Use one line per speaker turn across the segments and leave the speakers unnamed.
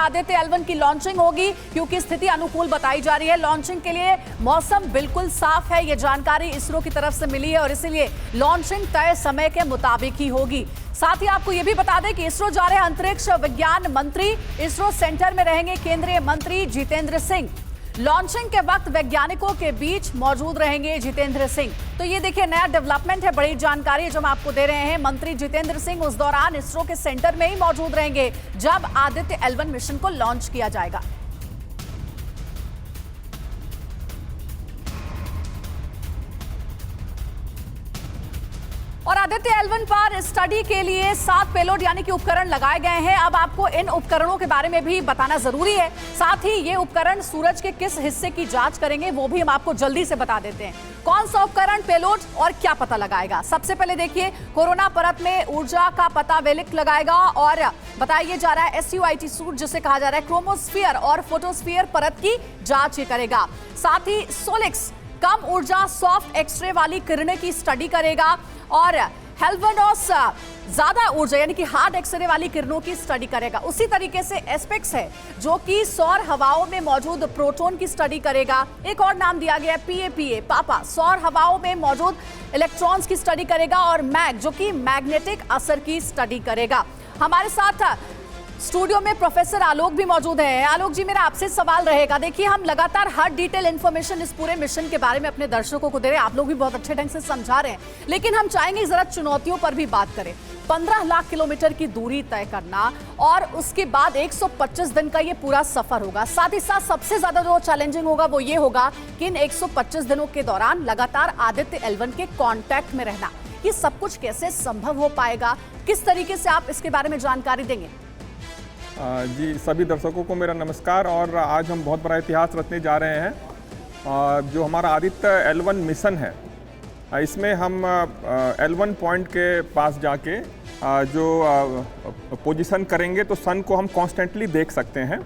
Aditya L1 की launching होगी, क्योंकि स्थिति अनुकूल बताई जा रही है। लॉन्चिंग के लिए मौसम बिल्कुल साफ है, ये जानकारी इसरो की तरफ से मिली है और इसीलिए लॉन्चिंग तय समय के मुताबिक ही होगी। साथ ही आपको यह भी बता दें कि इसरो जा रहे अंतरिक्ष विज्ञान मंत्री, इसरो सेंटर में रहेंगे केंद्रीय मंत्री जितेंद्र सिंह। लॉन्चिंग के वक्त वैज्ञानिकों के बीच मौजूद रहेंगे जितेंद्र सिंह। तो ये देखिए नया डेवलपमेंट है, बड़ी जानकारी है जो हम आपको दे रहे हैं। मंत्री जितेंद्र सिंह उस दौरान इसरो के सेंटर में ही मौजूद रहेंगे जब आदित्य L1 मिशन को लॉन्च किया जाएगा। और आदित्य L1 पर स्टडी के लिए 7 पेलोड यानी कि उपकरण लगाए गए हैं। अब आपको इन उपकरणों के बारे में भी बताना जरूरी है। साथ ही ये उपकरण सूरज के किस हिस्से की जांच करेंगे वो भी हम आपको जल्दी से बता देते हैं। कौन सा उपकरण, पेलोड और क्या पता लगाएगा। सबसे पहले देखिए, कोरोना परत में ऊर्जा का पता वेलिक लगाएगा और बताया जा रहा है SUIT सूट जिसे कहा जा रहा है क्रोमोस्फीयर और फोटोस्फीयर परत की जांच करेगा। साथ ही सोलिक्स कम ऊर्जा सॉफ्ट एक्सरे वाली किरणें की स्टडी करेगा और हेल्वेनोस ज्यादा ऊर्जा यानी कि हार्ड एक्सरे वाली किरणों की स्टडी करेगा। उसी तरीके से एस्पेक्स है जो कि सौर हवाओं में मौजूद प्रोटॉन की स्टडी करेगा। एक और नाम दिया गया PAPA पापा, सौर हवाओं में मौजूद इलेक्ट्रॉन्स की स्टडी करेगा और मैग जो कि मैग्नेटिक असर की स्टडी करेगा। हमारे साथ स्टूडियो में प्रोफेसर आलोक भी मौजूद हैं। आलोक जी, मेरा आपसे सवाल रहेगा, देखिए हम लगातार हर डिटेल इंफॉर्मेशन इस पूरे मिशन के बारे में अपने दर्शकों को दे रहे हैं, आप लोग भी बहुत अच्छे ढंग से समझा रहे हैं, लेकिन हम चाहेंगे जरा चुनौतियों पर भी बात करें। 15 लाख किलोमीटर की दूरी तय करना और उसके बाद 125 दिन का ये पूरा सफर होगा। साथ ही साथ सबसे ज्यादा जो चैलेंजिंग होगा वो ये होगा कि इन 125 दिनों के दौरान लगातार आदित्य L1 के कांटेक्ट में रहना। ये सब कुछ कैसे संभव हो पाएगा, किस तरीके से आप इसके बारे में जानकारी देंगे?
जी, सभी दर्शकों को मेरा नमस्कार। और आज हम बहुत बड़ा इतिहास रचने जा रहे हैं। जो हमारा आदित्य L1 मिशन है, इसमें हम L1 पॉइंट के पास जाके जो पोजीशन करेंगे तो सन को हम कॉन्स्टेंटली देख सकते हैं।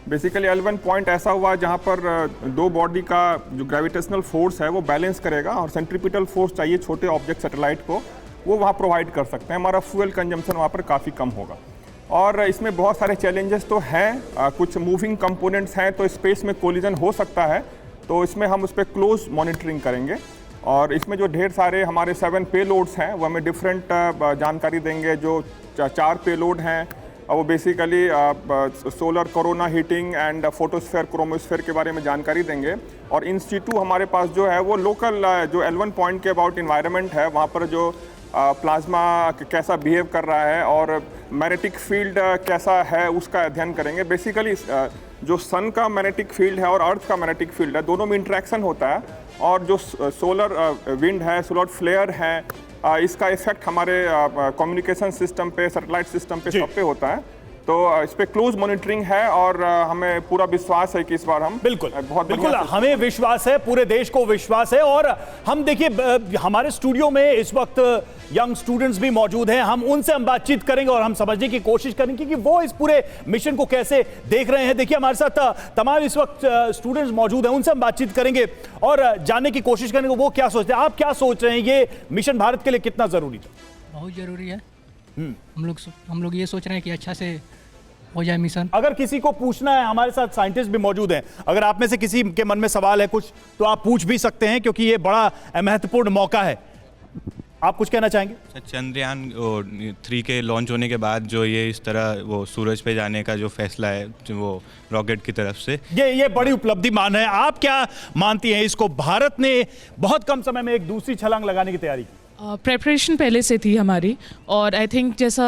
बेसिकली L1 पॉइंट ऐसा हुआ जहाँ पर दो बॉडी का जो ग्रेविटेशनल फोर्स है वो बैलेंस करेगा और सेंट्रीपिटल फोर्स चाहिए छोटे ऑब्जेक्ट सैटेलाइट को, वो वहाँ प्रोवाइड कर सकते हैं। हमारा फ्यूल कंजम्पशन वहाँ पर काफ़ी कम होगा। और इसमें बहुत सारे चैलेंजेस तो हैं, कुछ मूविंग कंपोनेंट्स हैं तो स्पेस में कोलिजन हो सकता है, तो इसमें हम उस पर क्लोज मॉनिटरिंग करेंगे। और इसमें जो ढेर सारे हमारे 7 पेलोड्स हैं वो हमें डिफरेंट जानकारी देंगे। जो 4 पेलोड हैं वो basically solar corona heating and photosphere chromosphere के बारे में जानकारी देंगे। और इन सीटू हमारे पास जो है वो लोकल जो L1 पॉइंट के अबाउट इन्वायरमेंट है, वहाँ पर जो प्लाज्मा कैसा बिहेव कर रहा है और मैग्नेटिक फील्ड कैसा है उसका अध्ययन करेंगे। बेसिकली जो सन का मैग्नेटिक फील्ड है और अर्थ का मैग्नेटिक फील्ड है, दोनों में इंटरेक्शन होता है। और जो सोलर विंड है, सोलर फ्लेयर है, इसका इफेक्ट हमारे कम्युनिकेशन सिस्टम पे, सैटेलाइट सिस्टम पे, सब पे होता है। तो इस पे क्लोज मॉनिटरिंग है और हमें पूरा विश्वास है कि इस बार हम
बिल्कुल हमें विश्वास है, पूरे देश को विश्वास है। और हम देखिए हमारे स्टूडियो में इस वक्त यंग स्टूडेंट्स भी मौजूद हैं, हम उनसे बातचीत करेंगे और हम समझने की कोशिश करेंगे कि वो इस पूरे मिशन को कैसे देख रहे हैं। देखिए हमारे साथ तमाम इस वक्त स्टूडेंट्स मौजूद हैं, उनसे हम बातचीत करेंगे और जानने की कोशिश करेंगे वो क्या सोचते हैं। आप क्या सोच रहे हैं, ये मिशन भारत के लिए कितना जरूरी था?
बहुत जरूरी है। हम लोग ये सोच रहे हैं कि अच्छा से हो जाए मिशन।
अगर किसी को पूछना है, हमारे साथ साइंटिस्ट भी मौजूद हैं, अगर आप में से किसी के मन में सवाल है कुछ तो आप पूछ भी सकते हैं, क्योंकि ये बड़ा महत्वपूर्ण मौका है। आप कुछ कहना चाहेंगे?
चंद्रयान 3 के लॉन्च होने के बाद जो ये इस तरह वो सूरज पे जाने का जो फैसला है वो रॉकेट की तरफ से, ये
बड़ी उपलब्धि मान है। आप क्या मानती हैं इसको? भारत ने बहुत कम समय में एक दूसरी छलांग लगाने की तैयारी की।
प्रेपरेशन पहले से थी हमारी, और आई थिंक जैसा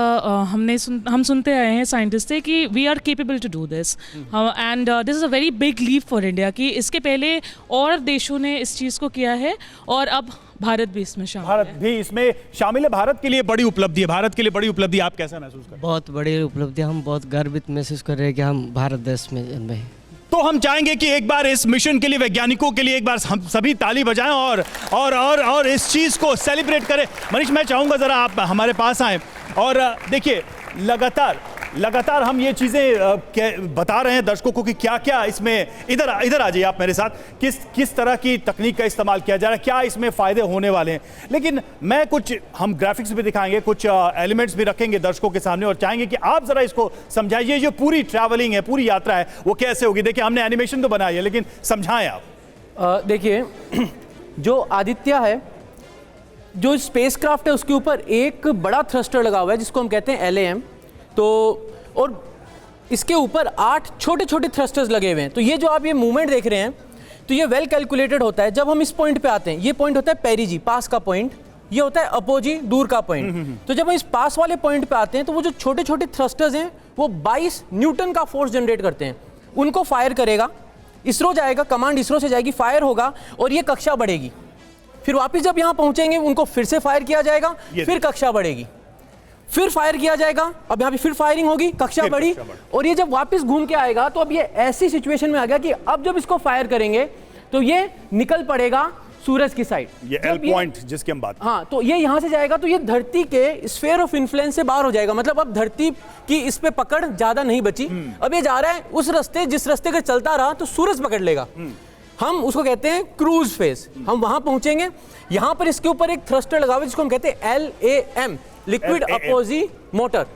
हम सुनते आए हैं साइंटिस्ट से कि we are capable to do this and this is a very big leap for India कि इसके पहले और देशों ने इस चीज़ को किया है और अब भारत भी इसमें शामिल है।
भारत भी इसमें शामिल है। भारत के लिए बड़ी उपलब्धि है, भारत के लिए बड़ी उपलब्धि। आप कैसा महसूस कर रहे हैं?
बहुत बड़ी उपलब्धि, हम बहुत गर्वित महसूस कर रहे हैं कि हम भारत देश में जन्मे हैं।
तो हम चाहेंगे कि एक बार इस मिशन के लिए, वैज्ञानिकों के लिए एक बार हम सभी ताली बजाएं और इस चीज को सेलिब्रेट करें। मनीष, मैं चाहूंगा जरा आप हमारे पास आए और देखिए लगातार लगातार हम ये चीजें बता रहे हैं दर्शकों को कि क्या क्या इसमें, इधर आ जाइए आप मेरे साथ, किस तरह की तकनीक का इस्तेमाल किया जा रहा है, क्या इसमें फायदे होने वाले हैं। लेकिन मैं हम ग्राफिक्स भी दिखाएंगे, कुछ एलिमेंट्स भी रखेंगे दर्शकों के सामने और चाहेंगे कि आप जरा इसको समझाइए, जो पूरी ट्रैवलिंग है, पूरी यात्रा है, वो कैसे होगी। देखिए हमने एनिमेशन तो बनाई है, लेकिन समझाएं आप।
देखिए जो आदित्य है, जो स्पेसक्राफ्ट है, उसके ऊपर एक बड़ा थ्रस्टर लगा हुआ है जिसको हम कहते हैं LAM। तो और इसके ऊपर 8 छोटे छोटे थ्रस्टर्स लगे हुए हैं। तो ये जो आप ये मूवमेंट देख रहे हैं, तो ये वेल कैलकुलेटेड होता है। जब हम इस पॉइंट पे आते हैं, ये पॉइंट होता है पेरिजी, पास का पॉइंट, ये होता है अपोजी, दूर का पॉइंट। तो जब हम इस पास वाले पॉइंट पे आते हैं, तो वो जो छोटे छोटे थ्रस्टर्स हैं वो 22 न्यूटन का फोर्स जनरेट करते हैं। उनको फायर करेगा, इसरो जाएगा, कमांड इसरो से जाएगी, फायर होगा और ये कक्षा बढ़ेगी। फिर वापस जब यहाँ पहुंचेंगे, उनको फिर से फायर किया जाएगा, फिर कक्षा बढ़ेगी, फिर फायर किया जाएगा, अब यहाँ पे फिर फायरिंग होगी, कक्षा बढ़ी, और ये जब वापस घूम के आएगा तो अब ये ऐसी सिचुएशन में आ गया कि अब जब इसको फायर करेंगे तो ये निकल पड़ेगा सूरज की साइड,
ये एल पॉइंट जिसकी हम बात,
हाँ, तो ये यहाँ से जाएगा तो ये धरती के स्फीयर ऑफ इन्फ्लुएंस से बाहर हो जाएगा। मतलब अब धरती की इस पे पकड़ ज्यादा नहीं बची। अब ये जा रहा है उस रास्ते, जिस रास्ते का चलता रहा तो सूरज पकड़ लेगा। हम उसको कहते हैं क्रूज फेज। हम वहां पहुंचेंगे, यहां पर इसके ऊपर एक थ्रस्टर लगा हुआ है जिसको हम कहते हैं LAM, लिक्विड अपोजी मोटर।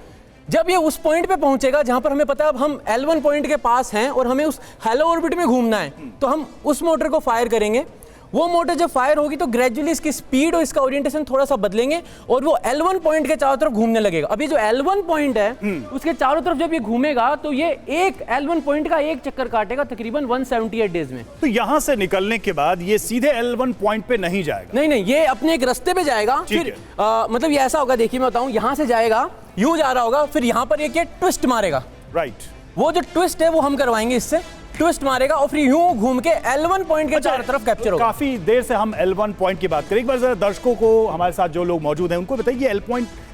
जब ये उस पॉइंट पे पहुंचेगा जहां पर हमें पता है अब हम L1 पॉइंट के पास हैं और हमें उस हेलो ऑर्बिट में घूमना है, तो हम उस मोटर को फायर करेंगे। वो मोटर जब फायर होगी तो ग्रेजुअली इसकी स्पीड और इसका ओरिएंटेशन थोड़ा सा बदलेंगे और वो L1 पॉइंट के चारों तरफ घूमने लगेगा। अभी जो L1 पॉइंट है उसके चारों तरफ जब ये घूमेगा तो ये एक L1 पॉइंट का एक चक्कर काटेगा तकरीबन 178 डेज में।
तो यहां से निकलने के बाद ये सीधे L1 पॉइंट पे नहीं जाएगा,
नहीं, ये अपने एक रास्ते पे जाएगा। फिर मतलब ये ऐसा होगा, देखिए मैं बताऊं, यहां से जाएगा, यूं जा रहा होगा, फिर यहां पर एक ये ट्विस्ट मारेगा।
राइट,
वो जो ट्विस्ट है वो हम करवाएंगे, इससे ट्विस्ट मारेगा और फिर यूं घूम के L1 पॉइंट के चारों तरफ कैप्चर होगा।
काफी देर से हम L1 पॉइंट की बात करें, एक बार जरा दर्शकों को, हमारे साथ जो लोग मौजूद हैं उनको बताइए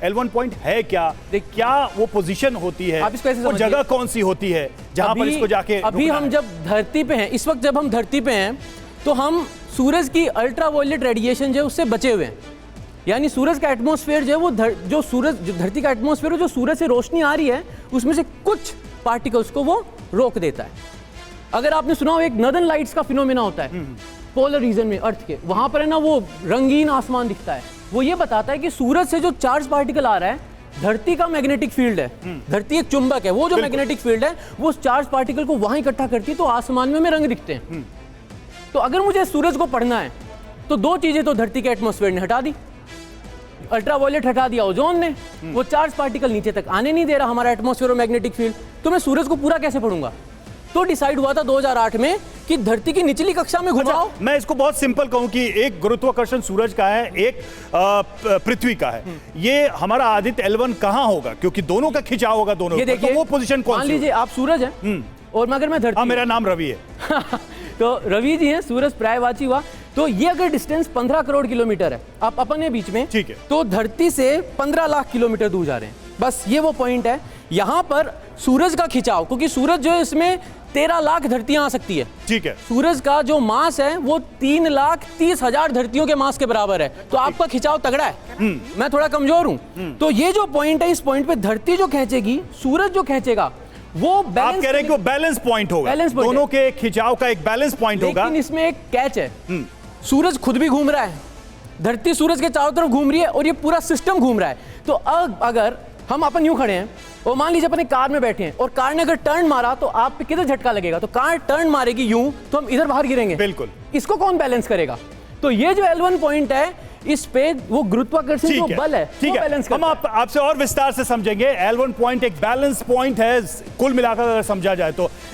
L1 पॉइंट है क्या, क्या वो पोजीशन होती है,
आप इसको ऐसे
वो जगह कौन सी होती है जहां पर इसको जाके
अभी हम जब धरती पे हैं, इस वक्त जब हम धरती पे हैं तो हम सूरज की अल्ट्रावायलेट रेडिएशन जो है उससे बचे हुए हैं। यानी सूरज का एटमॉस्फेयर जो है वो जो धरती का एटमॉस्फेयर जो सूरज से रोशनी आ रही है उसमें से कुछ पार्टिकल्स को वो रोक देता है। अगर आपने सुना हो एक नॉर्दर्न लाइट्स का फिनोमेना होता है पोलर रीजन में अर्थ के, वहां पर है ना वो रंगीन आसमान दिखता है। वो ये बताता है कि सूरज से जो चार्ज पार्टिकल आ रहा है, धरती का मैग्नेटिक फील्ड है, धरती एक चुंबक है, वो जो मैग्नेटिक फील्ड है वो उस चार्ज पार्टिकल को वहां इकट्ठा करती है तो आसमान में हमें रंग दिखते हैं। तो अगर मुझे सूरज को पढ़ना है तो दो चीजें तो धरती के एटमॉस्फेयर ने हटा दी, अल्ट्रावायलेट हटा दिया ओजोन ने, वो चार्ज पार्टिकल नीचे तक आने नहीं दे रहा हमारा एटमॉस्फेयर और मैग्नेटिक फील्ड। तो मैं सूरज को पूरा कैसे पढ़ूंगा? तो डिसाइड हुआ था 2008 में कि धरती की निचली कक्षा में घुमाओ।
मैं इसको बहुत सिंपल कहूं कि एक गुरुत्वाकर्षण सूरज का है, एक पृथ्वी का है। ये हमारा आदित्य L1 कहां होगा, क्योंकि दोनों का खिंचाव होगा दोनों,
ये देखिए,
तो वो पोजीशन कौन सी?
मान लीजिए आप सूरज हैं और अगर मैं धरती,
मेरा नाम रवि है
तो रवि जी हैं, सूरज पर्यायवाची हुआ। तो ये अगर डिस्टेंस 15 करोड़ किलोमीटर है, आप अपने बीच में,
ठीक है,
तो धरती से 15 लाख किलोमीटर दूर जा रहे हैं। बस ये वो पॉइंट है। यहाँ पर सूरज का खिंचाव, क्योंकि सूरज जो है इसमें 13 लाख धरतियां आ सकती है,
ठीक है,
सूरज का जो मास है वो 3,30,000 धरतियों के मास के बराबर है। तो आपका खिंचाव तगड़ा है, मैं थोड़ा कमजोर हूं। तो ये जो पॉइंट है, इस पॉइंट पे धरती जो खींचेगी, सूरज जो खींचेगा, वो
आप कह रहे हैं कि वो बैलेंस पॉइंट होगा, दोनों के खिंचाव का एक बैलेंस पॉइंट होगा।
लेकिन इसमें एक कैच है, सूरज खुद भी घूम रहा है, धरती सूरज के चारों तरफ घूम रही है और ये पूरा सिस्टम घूम रहा है। तो अगर हम अपन यूं खड़े हैं और मान लीजिए अपने कार में बैठे हैं और कार ने अगर टर्न मारा तो आप पे किधर झटका लगेगा? तो कार टर्न मारेगी यूं तो हम इधर बाहर गिरेंगे।
बिल्कुल,
इसको कौन बैलेंस करेगा? तो ये जो L1 पॉइंट है, इस पे वो गुरुत्वाकर्षण जो बल है वो बैलेंस करता है।
हम आपसे और विस्तार से समझेंगे। L1 पॉइंट एक बैलेंस पॉइंट है कुल मिलाकर अगर समझा जाए तो।